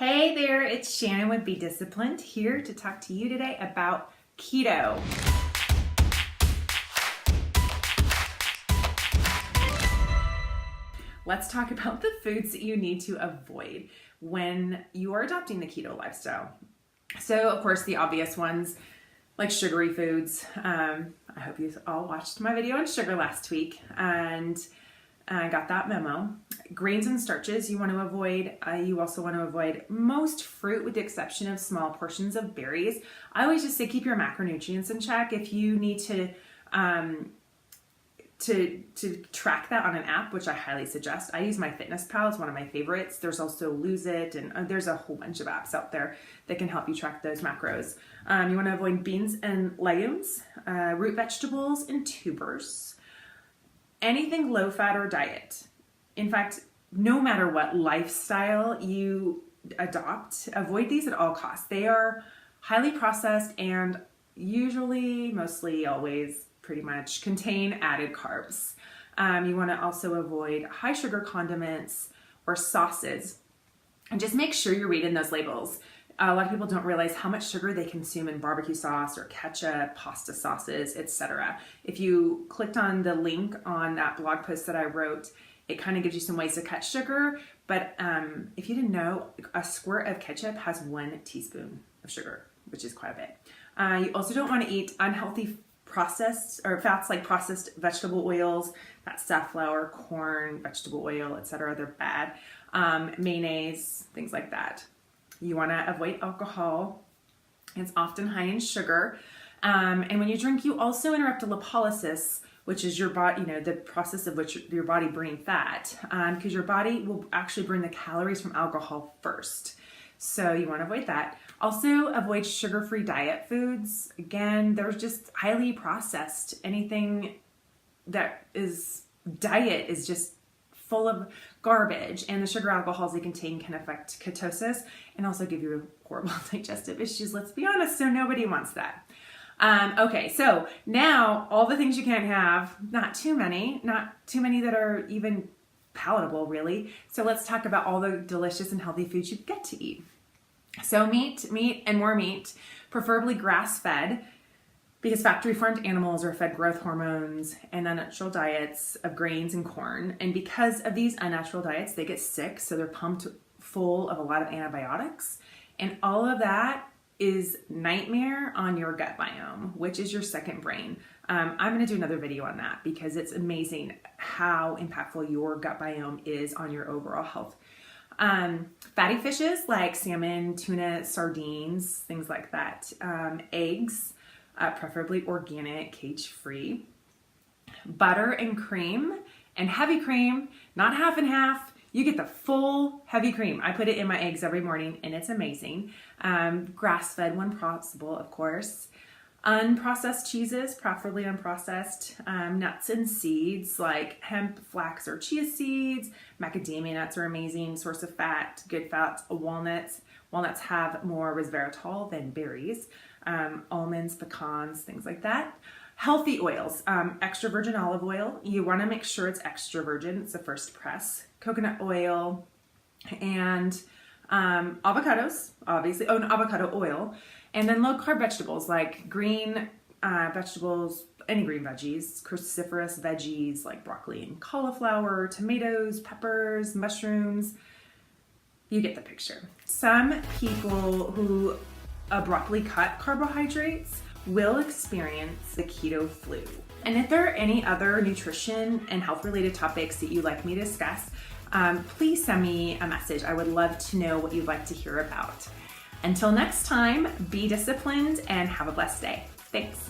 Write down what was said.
Hey there, it's Shannon with Be Disciplined here to talk to you today about keto. Let's talk about the foods that you need to avoid when you are adopting the keto lifestyle. So, of course, the obvious ones like sugary foods. I hope you all watched my video on sugar last week and got that memo. Grains and starches you want to avoid. You also want to avoid most fruit with the exception of small portions of berries. I always just say keep your macronutrients in check. If you need to track that on an app, which I highly suggest. I use MyFitnessPal, it's one of my favorites. There's also Lose It, and there's a whole bunch of apps out there that can help you track those macros. You want to avoid beans and legumes, root vegetables, and tubers. Anything low fat or diet. In fact, no matter what lifestyle you adopt, avoid these at all costs. They are highly processed and usually, mostly, always, pretty much contain added carbs. You want to also avoid high sugar condiments or sauces. And just make sure you're reading those labels. A lot of people don't realize how much sugar they consume in barbecue sauce or ketchup, pasta sauces, etc. If you clicked on the link on that blog post that I wrote, it kind of gives you some ways to cut sugar. But if you didn't know, a squirt of ketchup has 1 teaspoon of sugar, which is quite a bit. You also don't want to eat unhealthy processed or fats like processed vegetable oils, that's safflower, corn, vegetable oil, etc. They're bad. Mayonnaise, things like that. You want to avoid alcohol. It's often high in sugar. And when you drink, you also interrupt lipolysis, which is your body, the process of which your body burning fat, because your body will actually burn the calories from alcohol first. So you want to avoid that. Also avoid sugar-free diet foods. Again, they're just highly processed. Anything that is diet is just full of garbage, and the sugar alcohols they contain can affect ketosis and also give you horrible digestive issues, let's be honest, so nobody wants that. Okay, so now all the things you can't have, not too many that are even palatable really. So let's talk about all the delicious and healthy foods you get to eat. So meat and more meat, preferably grass-fed, because factory farmed animals are fed growth hormones and unnatural diets of grains and corn. And because of these unnatural diets, they get sick. So they're pumped full of a lot of antibiotics. And all of that is nightmare on your gut biome, which is your second brain. I'm going to do another video on that because it's amazing how impactful your gut biome is on your overall health. Fatty fishes like salmon, tuna, sardines, things like that. Eggs. Preferably organic, cage-free. Butter and cream and heavy cream, not half and half. You get the full heavy cream. I put it in my eggs every morning and it's amazing. Grass-fed when possible, of course. Unprocessed cheeses, preferably unprocessed. Nuts and seeds like hemp, flax, or chia seeds. Macadamia nuts are amazing source of fat, good fats. Walnuts. Walnuts have more resveratrol than berries. Almonds, pecans, things like that. Healthy oils, extra virgin olive oil. You want to make sure it's extra virgin. It's the first press. Coconut oil and avocados, obviously. Oh, and avocado oil. And then low carb vegetables like green vegetables, any green veggies, cruciferous veggies like broccoli and cauliflower, tomatoes, peppers, mushrooms. You get the picture. Some people who abruptly cut carbohydrates will experience the keto flu. And if there are any other nutrition and health related topics that you'd like me to discuss, please send me a message. I would love to know what you'd like to hear about. Until next time, be disciplined and have a blessed day. Thanks.